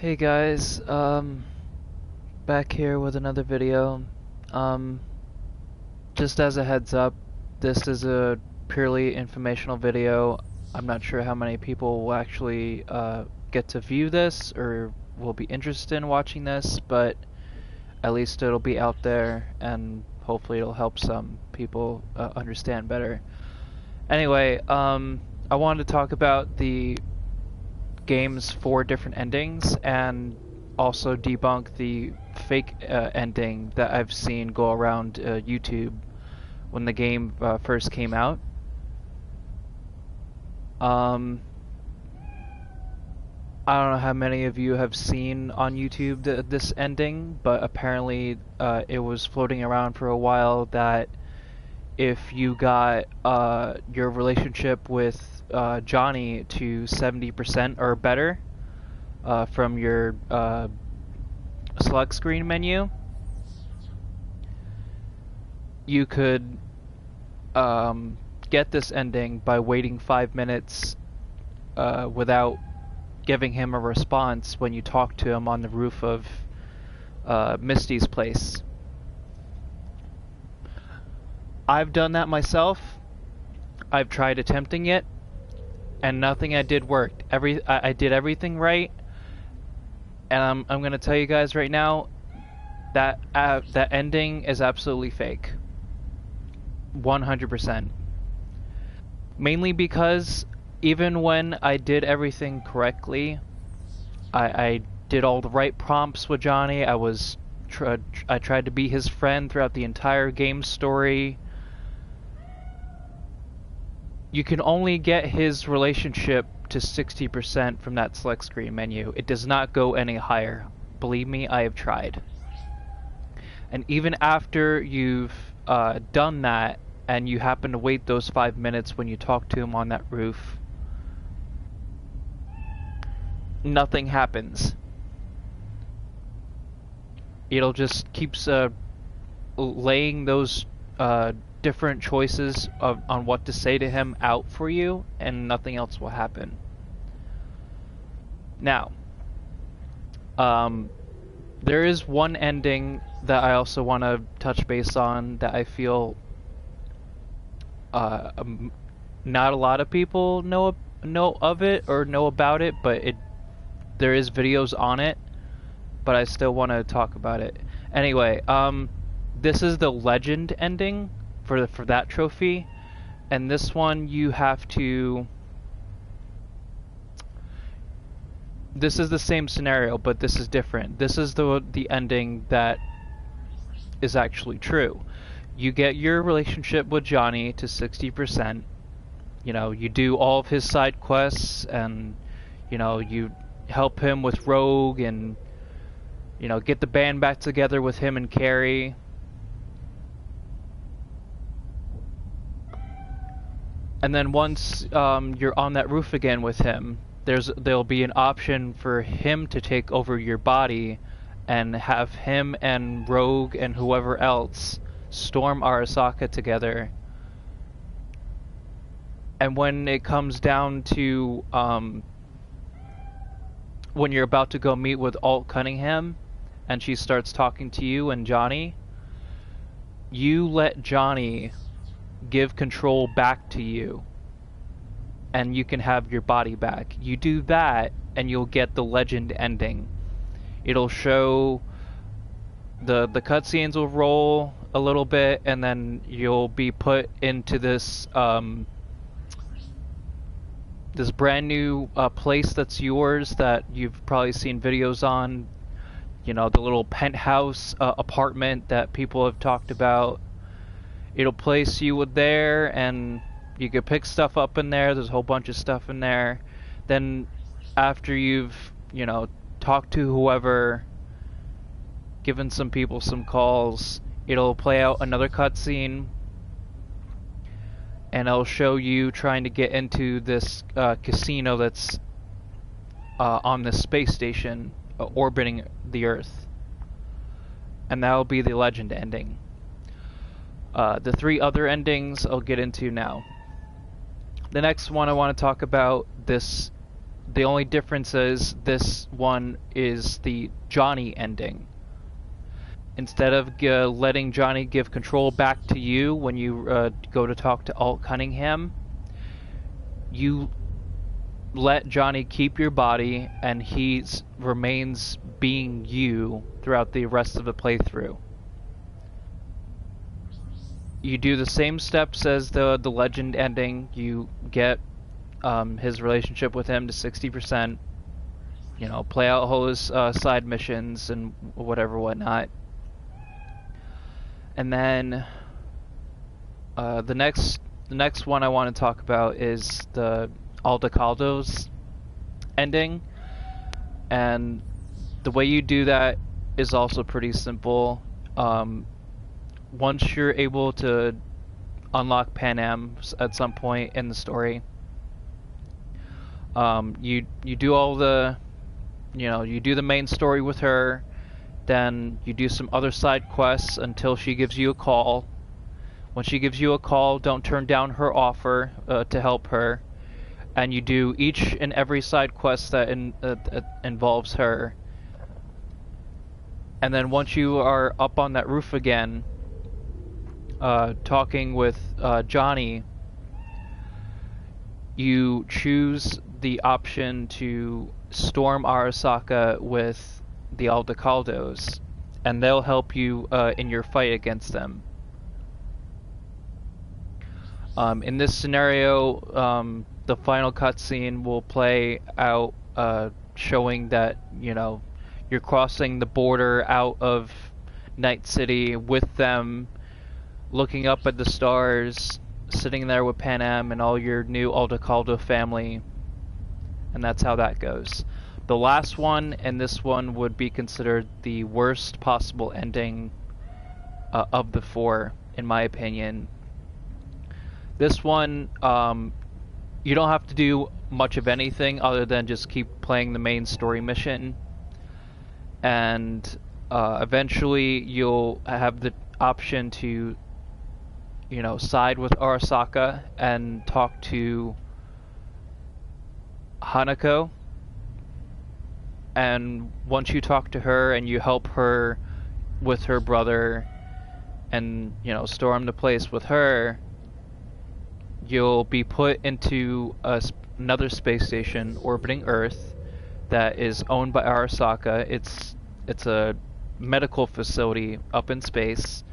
Hey guys, back here with another video. Um, just as a heads up, this is a purely informational video. I'm not sure how many people will actually get to view this or will be interested in watching this, but at least it'll be out there and hopefully it'll help some people understand better. Anyway, I wanted to talk about the game's 4 different endings and also debunk the fake ending that I've seen go around YouTube when the game first came out. I don't know how many of you have seen on YouTube this ending, but apparently it was floating around for a while that if you got your relationship with Johnny to 70% or better from your select screen menu, you could get this ending by waiting 5 minutes without giving him a response when you talk to him on the roof of Misty's place. I've done that myself. I've tried attempting it, and nothing I did worked. I did everything right, and I'm gonna tell you guys right now that that ending is absolutely fake. 100%. Mainly because even when I did everything correctly, I did all the right prompts with Johnny. I tried to be his friend throughout the entire game story. You can only get his relationship to 60% from that select screen menu. It does not go any higher. Believe me, I have tried. And even after you've done that, and you happen to wait those 5 minutes when you talk to him on that roof, nothing happens. It'll just keeps laying those different choices on what to say to him out for you, and nothing else will happen. Now, there is one ending that I also want to touch base on that I feel not a lot of people know of it or know about it, but there is videos on it, but I still want to talk about it. Anyway, this is the legend ending for that trophy, and this one you have to. This is the same scenario, but this is different. This is the ending that is actually true. You get your relationship with Johnny to 60%. You know, you do all of his side quests, and you know, you help him with Rogue, and you know, get the band back together with him and Carrie. And then once you're on that roof again with him, there'll be an option for him to take over your body and have him and Rogue and whoever else storm Arasaka together. And when it comes down to when you're about to go meet with Alt Cunningham and she starts talking to you and Johnny, you let Johnny give control back to you and you can have your body back. You do that and you'll get the legend ending. It'll show the cutscenes will roll a little bit, and then you'll be put into this this brand new place that's yours that you've probably seen videos on. You know, the little penthouse apartment that people have talked about. It'll place you there, and you can pick stuff up in there. There's a whole bunch of stuff in there. Then after you've, you know, talked to whoever, given some people some calls, it'll play out another cutscene, and it'll show you trying to get into this casino that's on this space station orbiting the Earth. And that'll be the legend ending. The 3 other endings I'll get into now. The next one I want to talk about, this The only difference is this one is the Johnny ending. Instead of letting Johnny give control back to you when you go to talk to Alt Cunningham, you let Johnny keep your body and he remains being you throughout the rest of the playthrough. You do the same steps as the Legend ending. You get his relationship with him to 60%. You know, play out all his side missions and whatnot. And then the next one I want to talk about is the Aldecaldo's ending, and the way you do that is also pretty simple. Once you're able to unlock Pan Am at some point in the story, you do all the, you do the main story with her, then you do some other side quests until she gives you a call. When she gives you a call, don't turn down her offer to help her, and you do each and every side quest that involves her. And then once you are up on that roof again, talking with Johnny, you choose the option to storm Arasaka with the Aldecaldos, and they'll help you in your fight against them. In this scenario, the final cutscene will play out showing that, you're crossing the border out of Night City with them, looking up at the stars, sitting there with Pan Am and all your new Aldecaldo family, and that's how that goes. The last one and this one would be considered the worst possible ending of the four, in my opinion. This one, you don't have to do much of anything other than just keep playing the main story mission, and eventually you'll have the option to, side with Arasaka and talk to Hanako. And once you talk to her and you help her with her brother and, storm the place with her, you'll be put into another space station orbiting Earth that is owned by Arasaka. It's a medical facility up in space,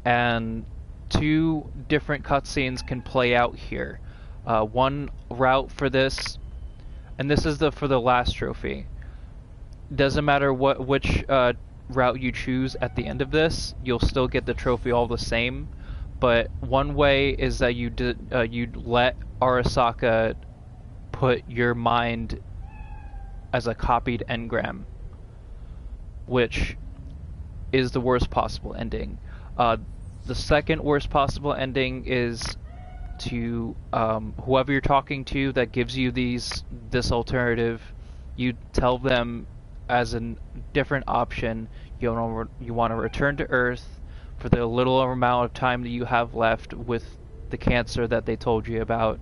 and two different cutscenes can play out here. One route for this, and this is for the last trophy. Doesn't matter which route you choose at the end of this, you'll still get the trophy all the same. But one way is that you'd let Arasaka put your mind as a copied engram, which is the worst possible ending. The second worst possible ending is to whoever you're talking to that gives you this alternative, you tell them as a different option you want to return to Earth for the little amount of time that you have left with the cancer that they told you about,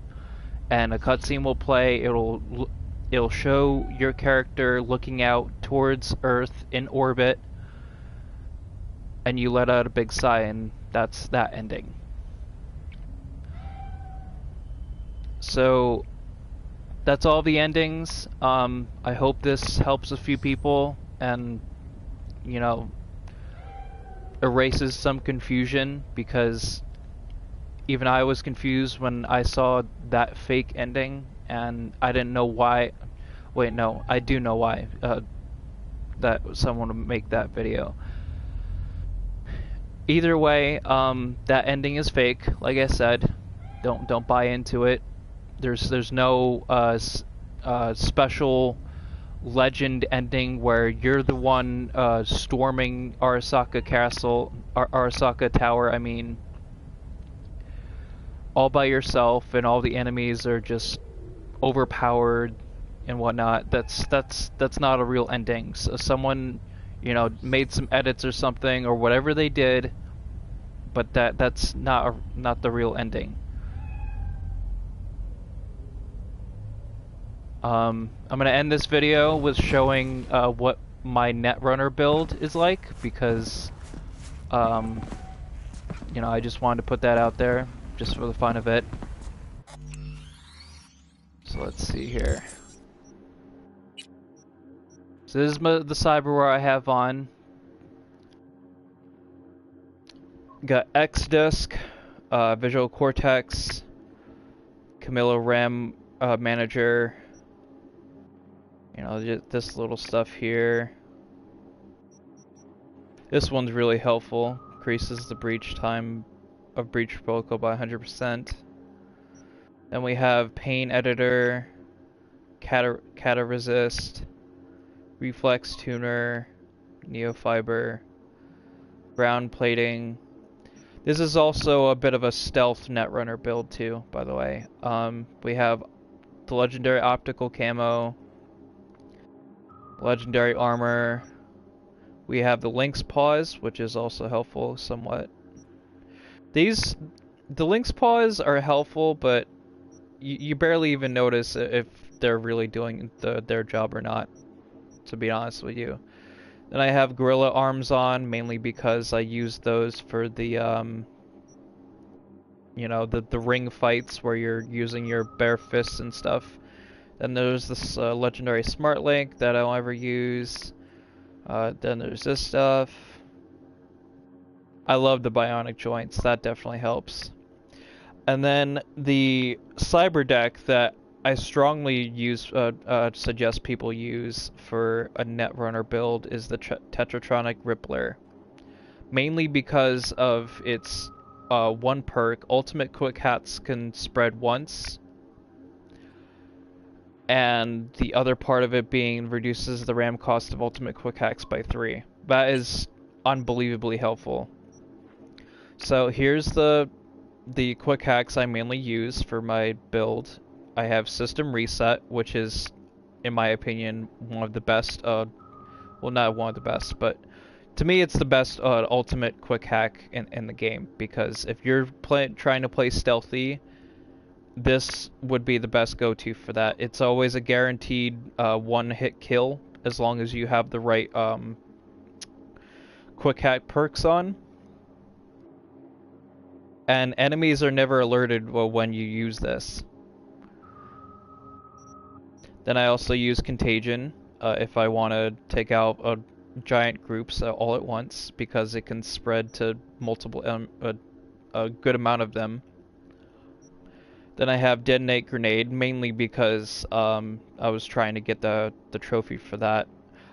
and a cutscene will play. It'll show your character looking out towards Earth in orbit, and you let out a big sigh, and that's that ending. So that's all the endings. I hope this helps a few people and, erases some confusion, because even I was confused when I saw that fake ending, and I didn't know why. Wait, no, I do know why that someone would make that video. Either way, that ending is fake. Like I said, don't buy into it. There's no special legend ending where you're the one storming Arasaka Castle, Arasaka Tower, I mean, all by yourself, and all the enemies are just overpowered and whatnot. That's not a real ending. So someone, made some edits or something or whatever they did, but that's not the real ending. I'm gonna end this video with showing what my Netrunner build is like, because um, you know, I just wanted to put that out there just for the fun of it. So let's see here. So this is the cyberware I have on. Got X-Disk, Visual Cortex, Camilla RAM Manager. You know, just this little stuff here. This one's really helpful. Increases the breach time of breach protocol by 100%. Then we have Pain Editor, Cata Resist, Reflex Tuner, Neofiber, Ground Plating. This is also a bit of a stealth Netrunner build too, by the way. We have the Legendary Optical Camo, Legendary Armor. We have the Lynx Paws, which is also helpful somewhat. The Lynx Paws are helpful, but you barely even notice if they're really doing their job or not, to be honest with you. Then I have Gorilla Arms on, mainly because I use those for the you know, the ring fights where you're using your bare fists and stuff. Then there's this legendary Smart Link that I don't ever use. Then there's this stuff. I love the bionic joints, that definitely helps. And then the cyber deck that I strongly suggest people use for a Netrunner build is the Tetratronic Rippler. Mainly because of its one perk, Ultimate Quick Hats can spread once. And the other part of it being reduces the RAM cost of Ultimate Quick Hacks by 3. That is unbelievably helpful. So here's the quick hacks I mainly use for my build. I have System Reset, which is, in my opinion, one of the best, well, not one of the best, but to me it's the best ultimate quick hack in the game, because if you're trying to play stealthy, this would be the best go-to for that. It's always a guaranteed one-hit kill, as long as you have the right quick hack perks on. And enemies are never alerted when you use this. Then I also use Contagion if I want to take out giant groups all at once, because it can spread to multiple, a good amount of them. Then I have Detonate Grenade, mainly because I was trying to get the trophy for that.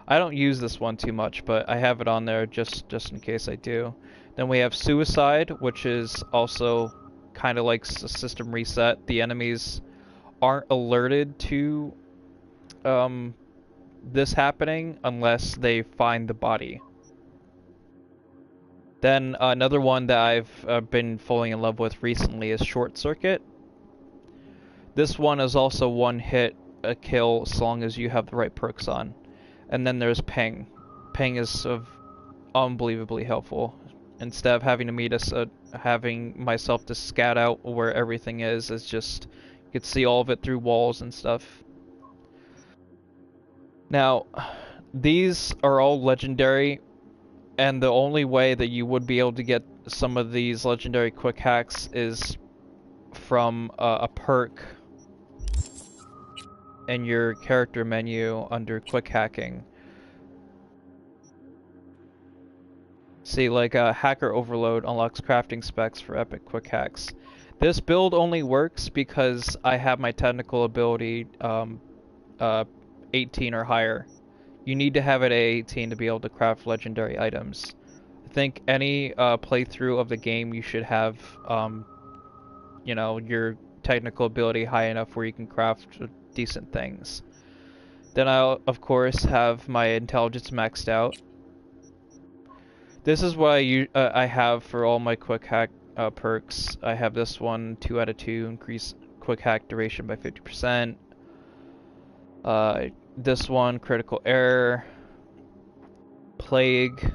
I don't use this one too much, but I have it on there just in case I do. Then we have Suicide, which is also kind of like a System Reset. The enemies aren't alerted to this happening unless they find the body. Then another one that I've been falling in love with recently is Short Circuit. This one is also one hit a kill as long as you have the right perks on. And then there's Ping. Ping is unbelievably helpful. Instead of having to meet us, having myself to scout out where everything is, it's just, you can see all of it through walls and stuff. Now, these are all legendary, and the only way that you would be able to get some of these legendary quick hacks is from a perk in your character menu under quick hacking. See, like Hacker Overload unlocks crafting specs for epic quick hacks. This build only works because I have my technical ability 18 or higher. You need to have it at 18 to be able to craft legendary items. I think any playthrough of the game you should have, you know, your technical ability high enough where you can craft decent things. Then I'll, of course, have my intelligence maxed out. This is what I have for all my quick hack perks. I have this one, 2 out of 2, increase quick hack duration by 50%. This one, critical error, plague.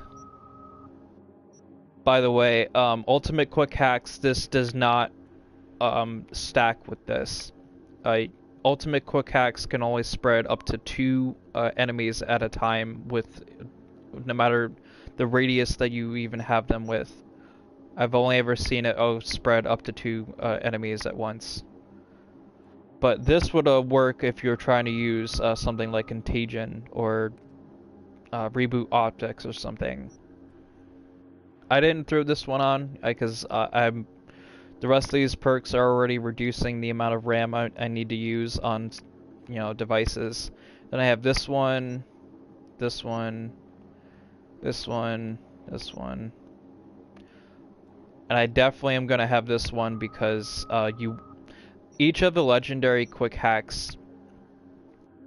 By the way, ultimate quick hacks, this does not stack with this. ultimate quick hacks can only spread up to 2 enemies at a time with no matter the radius that you even have them with. I've only ever seen it spread up to 2 enemies at once. But this would work if you're trying to use something like Contagion or Reboot Optics or something. I didn't throw this one on because the rest of these perks are already reducing the amount of RAM I need to use on, devices. Then I have this one, this one, this one, this one. And I definitely am going to have this one because each of the legendary quick hacks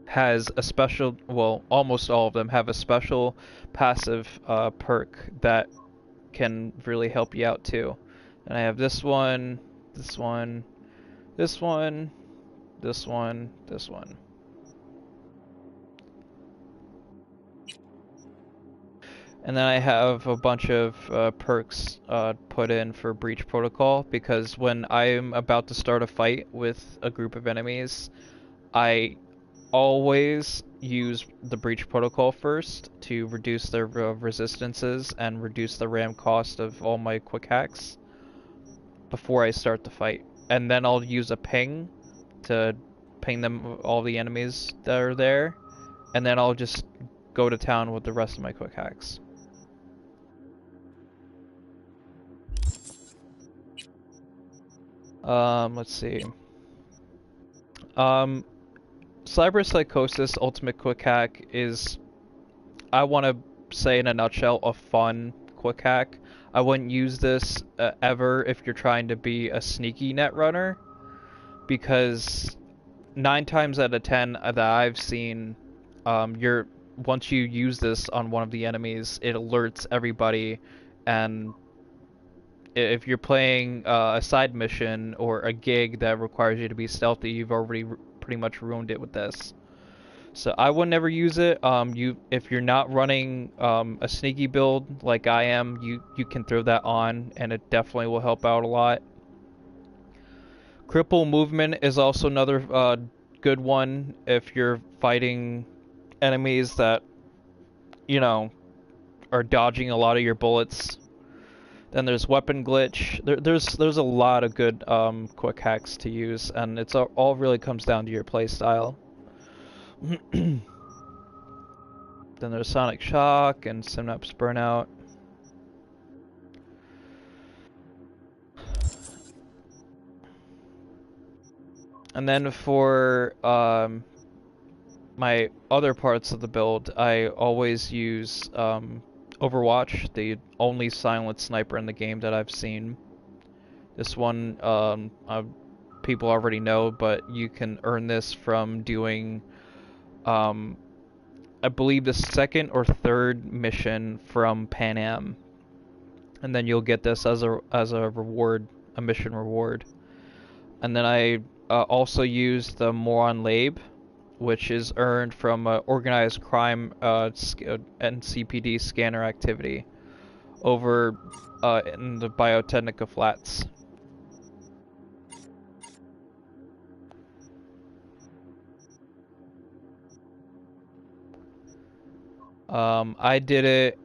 has a special, well, almost all of them have a special passive perk that can really help you out too. And I have this one, this one, this one, this one, this one. And then I have a bunch of perks put in for Breach Protocol because when I'm about to start a fight with a group of enemies, I always use the Breach Protocol first to reduce their resistances and reduce the RAM cost of all my quick hacks before I start the fight. And then I'll use a ping to ping them all the enemies that are there, and then I'll just go to town with the rest of my quick hacks. Let's see. Cyber Psychosis Ultimate Quick Hack is, I want to say in a nutshell, a fun quick hack. I wouldn't use this ever if you're trying to be a sneaky net runner, because 9 times out of 10 that I've seen, once you use this on one of the enemies, it alerts everybody, and if you're playing a side mission or a gig that requires you to be stealthy, you've already pretty much ruined it with this. So I would never use it. If you're not running a sneaky build like I am, you can throw that on, and it definitely will help out a lot. Cripple movement is also another good one if you're fighting enemies that, are dodging a lot of your bullets. Then there's weapon glitch. There's a lot of good quick hacks to use, and it's all really comes down to your playstyle. Then there's Sonic Shock and Synapse Burnout. And then for my other parts of the build, I always use Overwatch, the only silent sniper in the game that I've seen. This one, people already know, but you can earn this from doing, I believe the second or third mission from Pan Am, and then you'll get this as a reward, a mission reward. And then I also use the Moron Lab, which is earned from organized crime NCPD scanner activity over in the Biotechnica Flats. I did it.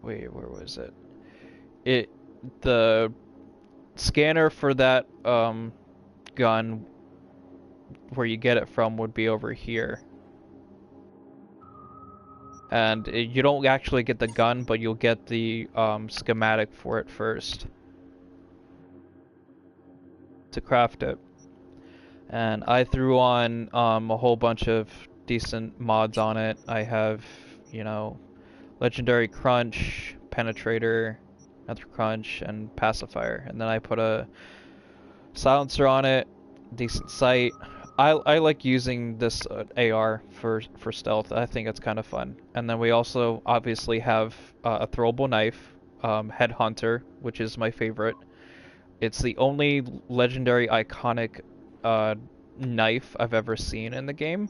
Wait, where was it? The scanner for that gun, where you get it from, would be over here. And you don't actually get the gun, but you'll get the schematic for it first to craft it. And I threw on a whole bunch of decent mods on it. I have, Legendary Crunch, Penetrator, Nether Crunch, and Pacifier. And then I put a silencer on it, decent sight. I like using this AR for stealth. I think it's kind of fun. And then we also obviously have a throwable knife, Headhunter, which is my favorite. It's the only legendary iconic knife I've ever seen in the game.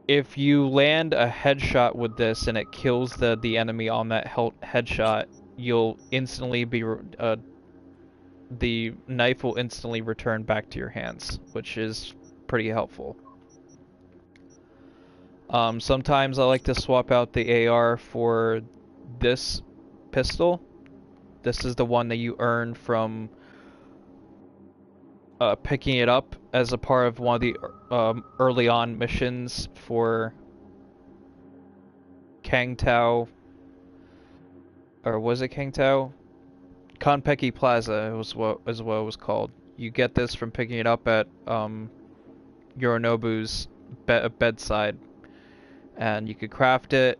If you land a headshot with this and it kills the enemy on that headshot, you'll instantly be the knife will instantly return back to your hands, which is pretty helpful. Sometimes I like to swap out the AR for this pistol. This is the one that you earn from picking it up as a part of one of the early on missions for Kang Tao, or was it Kang Tao? Konpeki Plaza was what it was called. You get this from picking it up at Yorinobu's bedside, and you could craft it.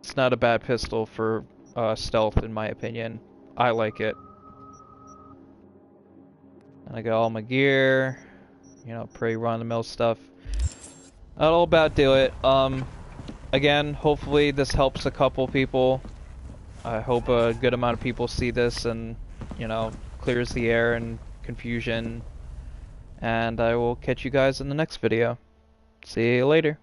It's not a bad pistol for stealth, in my opinion. I like it. And I got all my gear, you know, pretty run-of-the-mill stuff. That'll about do it. Again, hopefully this helps a couple people. I hope a good amount of people see this and, you know, clears the air and confusion. And I will catch you guys in the next video. See you later.